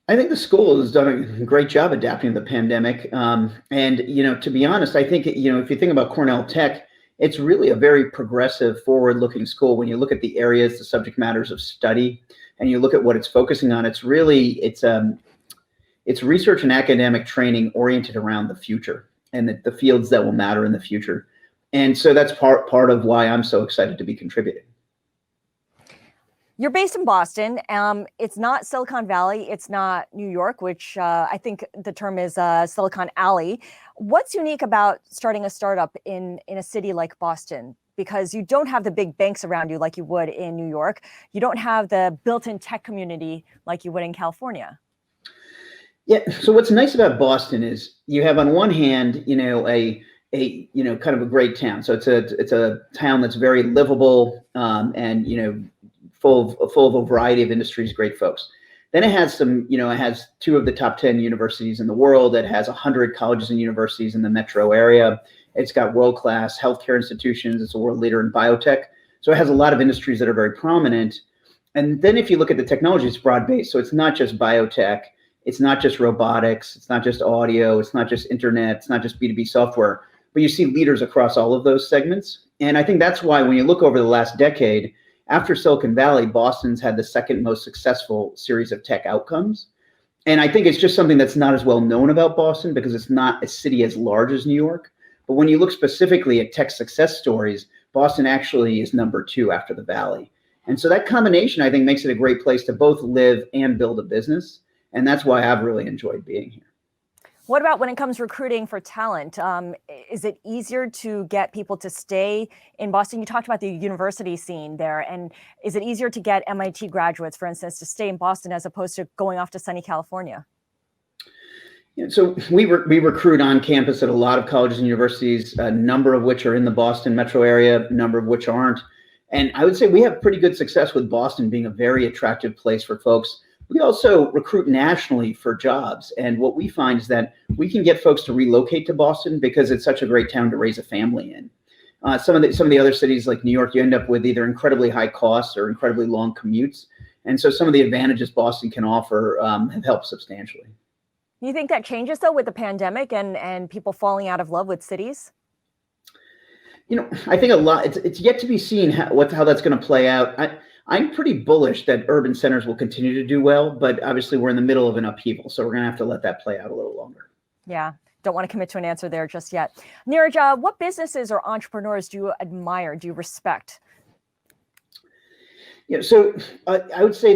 I think the school has done a great job adapting to the pandemic. And, to be honest, I think, if you think about Cornell Tech, it's really a very progressive, forward-looking school. When you look at the areas, the subject matters of study, and you look at what it's focusing on, it's research and academic training oriented around the future and the fields that will matter in the future. And so that's part of why I'm so excited to be contributing. You're based in Boston. It's not Silicon Valley. It's not New York, which I think the term is Silicon Alley. What's unique about starting a startup in a city like Boston? Because you don't have the big banks around you like you would in New York. You don't have the built-in tech community like you would in California. Yeah. So what's nice about Boston is you have, on one hand, a kind of a great town. So it's a town that's very livable and full of a variety of industries, great folks. Then it has it has 2 of the top 10 universities in the world. It has 100 colleges and universities in the metro area. It's got world-class healthcare institutions. It's a world leader in biotech. So it has a lot of industries that are very prominent. And then if you look at the technology, it's broad-based. So it's not just biotech. It's not just robotics. It's not just audio. It's not just internet. It's not just B2B software. But you see leaders across all of those segments. And I think that's why when you look over the last decade, after Silicon Valley, Boston's had the second most successful series of tech outcomes. And I think it's just something that's not as well known about Boston because it's not a city as large as New York. But when you look specifically at tech success stories, Boston actually is number 2 after the Valley. And so that combination, I think, makes it a great place to both live and build a business. And that's why I've really enjoyed being here. What about when it comes to recruiting for talent? Is it easier to get people to stay in Boston? You talked about the university scene there, and is it easier to get MIT graduates, for instance, to stay in Boston as opposed to going off to sunny California? Yeah, so we recruit on campus at a lot of colleges and universities, a number of which are in the Boston metro area, a number of which aren't. And I would say we have pretty good success with Boston being a very attractive place for folks. We also recruit nationally for jobs. And what we find is that we can get folks to relocate to Boston because it's such a great town to raise a family in. Some of the other cities like New York, you end up with either incredibly high costs or incredibly long commutes. And so some of the advantages Boston can offer have helped substantially. You think that changes, though, with the pandemic and people falling out of love with cities? I think a lot, it's yet to be seen how that's going to play out. I'm pretty bullish that urban centers will continue to do well, but obviously we're in the middle of an upheaval, so we're going to have to let that play out a little longer. Yeah, don't want to commit to an answer there just yet. Niraj, what businesses or entrepreneurs do you admire, do you respect? Yeah, so I would say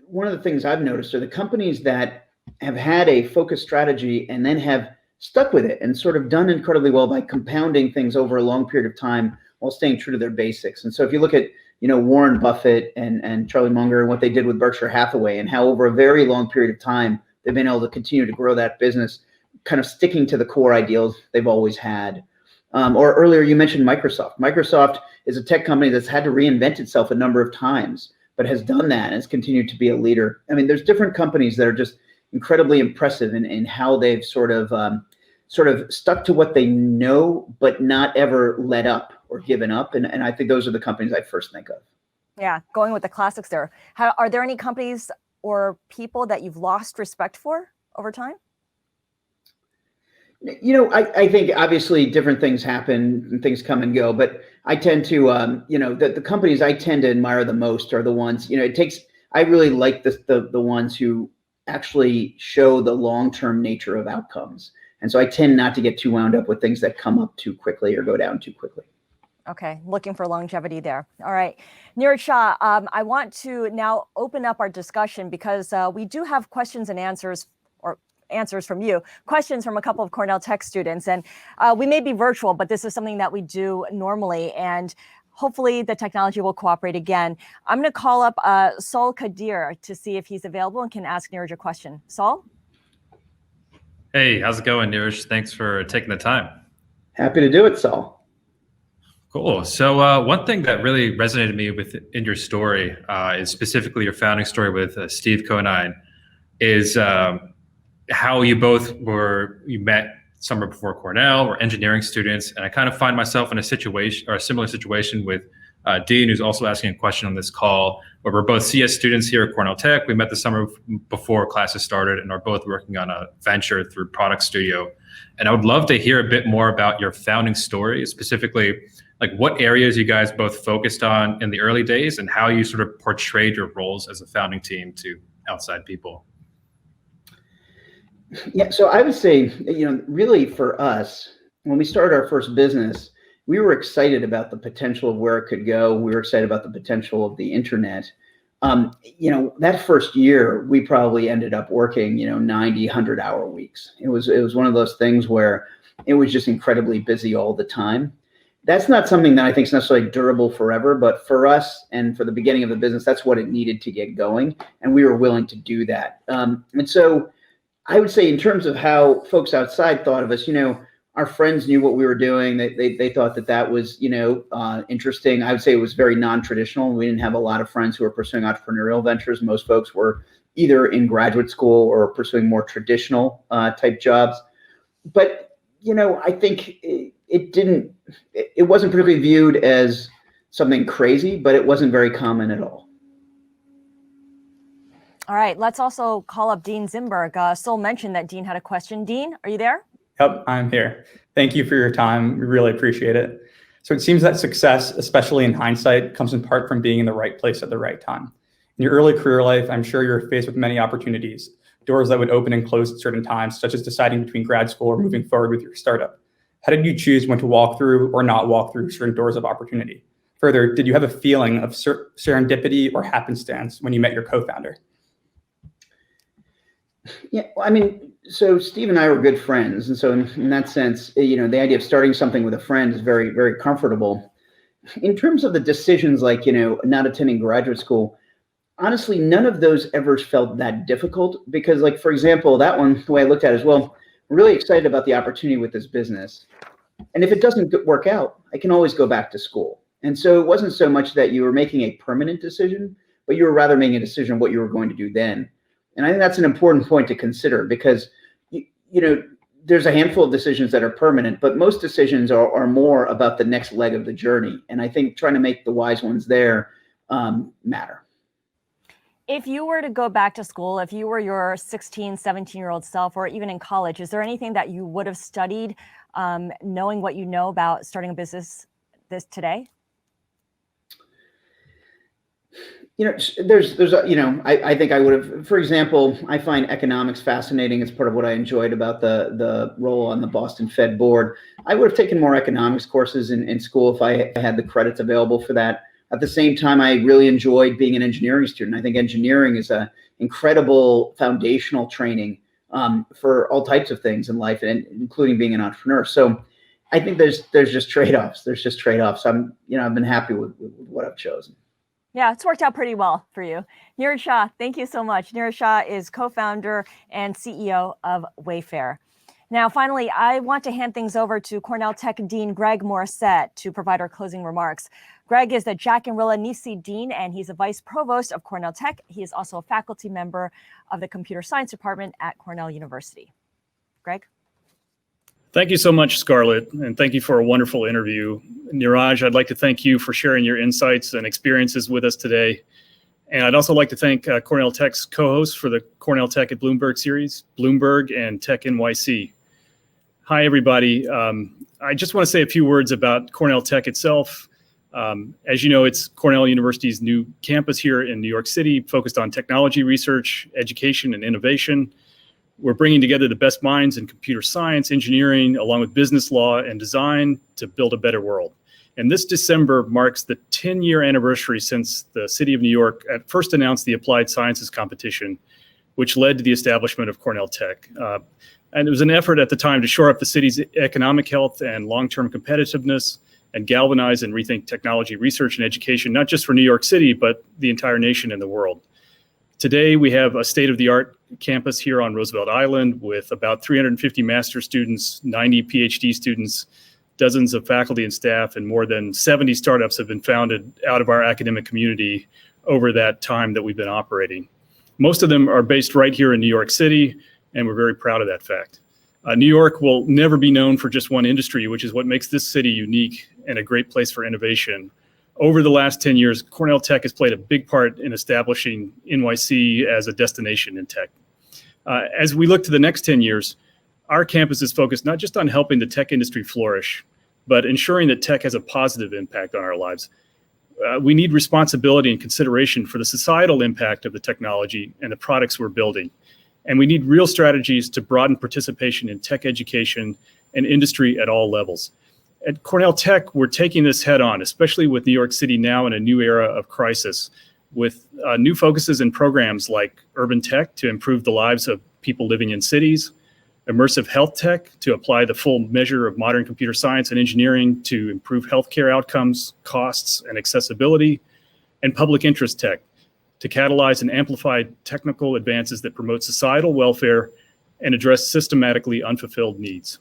one of the things I've noticed are the companies that have had a focused strategy and then have stuck with it and sort of done incredibly well by compounding things over a long period of time while staying true to their basics. And so if you look at Warren Buffett and Charlie Munger and what they did with Berkshire Hathaway and how over a very long period of time they've been able to continue to grow that business, kind of sticking to the core ideals they've always had. Or earlier you mentioned Microsoft. Microsoft is a tech company that's had to reinvent itself a number of times, but has done that and has continued to be a leader. I mean, there's different companies that are just incredibly impressive in how they've sort of stuck to what they know, but not ever let up or given up. And I think those are the companies I first think of. Yeah, going with the classics there. Are there any companies or people that you've lost respect for over time? I think obviously different things happen and things come and go, but I tend to, the companies I tend to admire the most are the ones, I really like the ones who actually show the long-term nature of outcomes. And so I tend not to get too wound up with things that come up too quickly or go down too quickly. Okay, looking for longevity there. All right, Niraj Shah, I want to now open up our discussion because we do have questions and answers, or answers from you, questions from a couple of Cornell Tech students. And we may be virtual, but this is something that we do normally. And hopefully the technology will cooperate again. I'm going to call up Saul Kadir to see if he's available and can ask Niraj a question. Saul? Hey, how's it going, Niraj? Thanks for taking the time. Happy to do it, Saul. Cool. So one thing that really resonated me in your story is specifically your founding story with Steve Conine is how you both you met summer before Cornell, were engineering students. And I kind of find myself in a situation or a similar situation with Dean, who's also asking a question on this call, where we're both CS students here at Cornell Tech. We met the summer before classes started and are both working on a venture through Product Studio. And I would love to hear a bit more about your founding story, specifically like what areas you guys both focused on in the early days and how you sort of portrayed your roles as a founding team to outside people. Yeah, so I would say, really for us, when we started our first business, we were excited about the potential of where it could go. We were excited about the potential of the internet. That first year, we probably ended up working, 90, 100-hour weeks. It was one of those things where it was just incredibly busy all the time. That's not something that I think is necessarily durable forever, but for us and for the beginning of the business, that's what it needed to get going. And we were willing to do that. And so I would say in terms of how folks outside thought of us, our friends knew what we were doing. They thought that was, interesting. I would say it was very non-traditional. We didn't have a lot of friends who were pursuing entrepreneurial ventures. Most folks were either in graduate school or pursuing more traditional type jobs. But, I think it wasn't particularly viewed as something crazy, but it wasn't very common at all. All right, let's also call up Dean Zimberg. Sol mentioned that Dean had a question. Dean, are you there? Yep, I'm here. Thank you for your time. We really appreciate it. So it seems that success, especially in hindsight, comes in part from being in the right place at the right time. In your early career life, I'm sure you're faced with many opportunities, doors that would open and close at certain times, such as deciding between grad school or moving forward with your startup. How did you choose when to walk through or not walk through certain doors of opportunity? Further, did you have a feeling of serendipity or happenstance when you met your co-founder? Yeah, well, I mean, so Steve and I were good friends, and so in that sense, the idea of starting something with a friend is very, very comfortable. In terms of the decisions, like not attending graduate school, honestly, none of those ever felt that difficult because, like, for example, that one, the way I looked at it is, well, we're really excited about the opportunity with this business, and if it doesn't work out, I can always go back to school. And so it wasn't so much that you were making a permanent decision, but you were rather making a decision what you were going to do then. And I think that's an important point to consider because, there's a handful of decisions that are permanent, but most decisions are more about the next leg of the journey. And I think trying to make the wise ones there matter. If you were to go back to school, if you were your 16, 17-year-old self, or even in college, is there anything that you would have studied knowing what you know about starting a business today? I think I would have, for example, I find economics fascinating. It's part of what I enjoyed about the role on the Boston Fed board. I would have taken more economics courses in school if I had the credits available for that. At the same time, I really enjoyed being an engineering student. I think engineering is an incredible foundational training for all types of things in life, and including being an entrepreneur. So I think there's just trade-offs. I've been happy with what I've chosen. Yeah, it's worked out pretty well for you. Niraj Shah, thank you so much. Niraj Shah is co-founder and CEO of Wayfair. Now, finally, I want to hand things over to Cornell Tech Dean Greg Morissette to provide our closing remarks. Greg is the Jack and Rilla Nisi Dean, and he's a vice provost of Cornell Tech. He is also a faculty member of the computer science department at Cornell University. Greg? Thank you so much, Scarlet, and thank you for a wonderful interview. Niraj, I'd like to thank you for sharing your insights and experiences with us today. And I'd also like to thank Cornell Tech's co-hosts for the Cornell Tech at Bloomberg series, Bloomberg and Tech NYC. Hi, everybody. I just want to say a few words about Cornell Tech itself. As you know, it's Cornell University's new campus here in New York City, focused on technology research, education, and innovation. We're bringing together the best minds in computer science, engineering, along with business law and design to build a better world. And this December marks the 10-year anniversary since the city of New York at first announced the Applied Sciences competition, which led to the establishment of Cornell Tech. And it was an effort at the time to shore up the city's economic health and long-term competitiveness and galvanize and rethink technology research and education, not just for New York City, but the entire nation and the world. Today, we have a state-of-the-art campus here on Roosevelt Island with about 350 master's students, 90 PhD students, dozens of faculty and staff, and more than 70 startups have been founded out of our academic community over that time that we've been operating. Most of them are based right here in New York City, and we're very proud of that fact. New York will never be known for just one industry, which is what makes this city unique and a great place for innovation. Over the last 10 years, Cornell Tech has played a big part in establishing NYC as a destination in tech. As we look to the next 10 years, our campus is focused not just on helping the tech industry flourish, but ensuring that tech has a positive impact on our lives. We need responsibility and consideration for the societal impact of the technology and the products we're building. And we need real strategies to broaden participation in tech education and industry at all levels. At Cornell Tech, we're taking this head on, especially with New York City now in a new era of crisis, with new focuses and programs like urban tech to improve the lives of people living in cities, immersive health tech to apply the full measure of modern computer science and engineering to improve healthcare outcomes, costs, and accessibility, and public interest tech to catalyze and amplify technical advances that promote societal welfare and address systematically unfulfilled needs.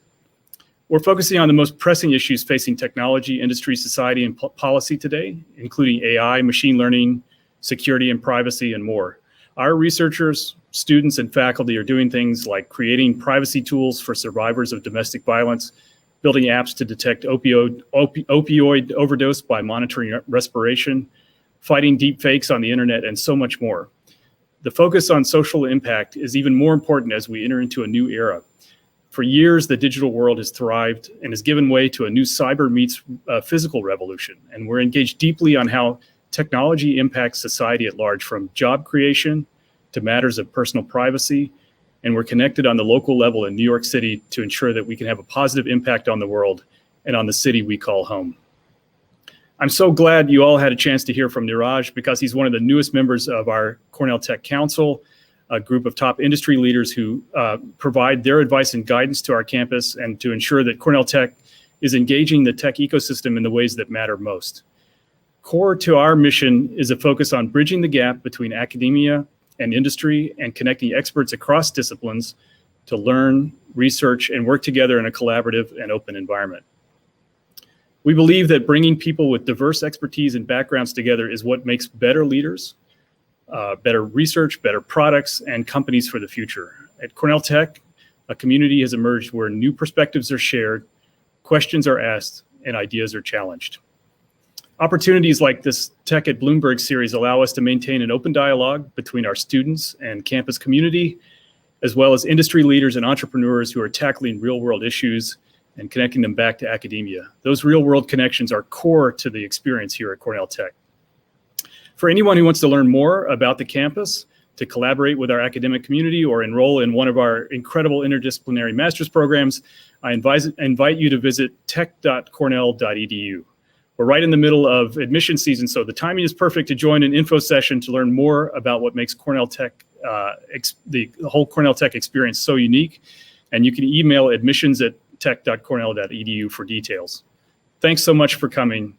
We're focusing on the most pressing issues facing technology, industry, society, and policy today, including AI, machine learning, security and privacy, and more. Our researchers, students, and faculty are doing things like creating privacy tools for survivors of domestic violence, building apps to detect opioid overdose by monitoring respiration, fighting deep fakes on the internet, and so much more. The focus on social impact is even more important as we enter into a new era. For years, the digital world has thrived and has given way to a new cyber meets physical revolution. And we're engaged deeply on how technology impacts society at large, from job creation to matters of personal privacy. And we're connected on the local level in New York City to ensure that we can have a positive impact on the world and on the city we call home. I'm so glad you all had a chance to hear from Niraj because he's one of the newest members of our Cornell Tech Council. a group of top industry leaders who provide their advice and guidance to our campus and to ensure that Cornell Tech is engaging the tech ecosystem in the ways that matter most. Core to our mission is a focus on bridging the gap between academia and industry and connecting experts across disciplines to learn, research, and work together in a collaborative and open environment. We believe that bringing people with diverse expertise and backgrounds together is what makes better leaders, better research, better products, and companies for the future. At Cornell Tech, a community has emerged where new perspectives are shared, questions are asked, and ideas are challenged. Opportunities like this Tech at Bloomberg series allow us to maintain an open dialogue between our students and campus community, as well as industry leaders and entrepreneurs who are tackling real-world issues and connecting them back to academia. Those real-world connections are core to the experience here at Cornell Tech. For anyone who wants to learn more about the campus, to collaborate with our academic community, or enroll in one of our incredible interdisciplinary master's programs, I invite you to visit tech.cornell.edu. We're right in the middle of admission season, so the timing is perfect to join an info session to learn more about what makes Cornell Tech, the whole Cornell Tech experience so unique. And you can email admissions@tech.cornell.edu for details. Thanks so much for coming.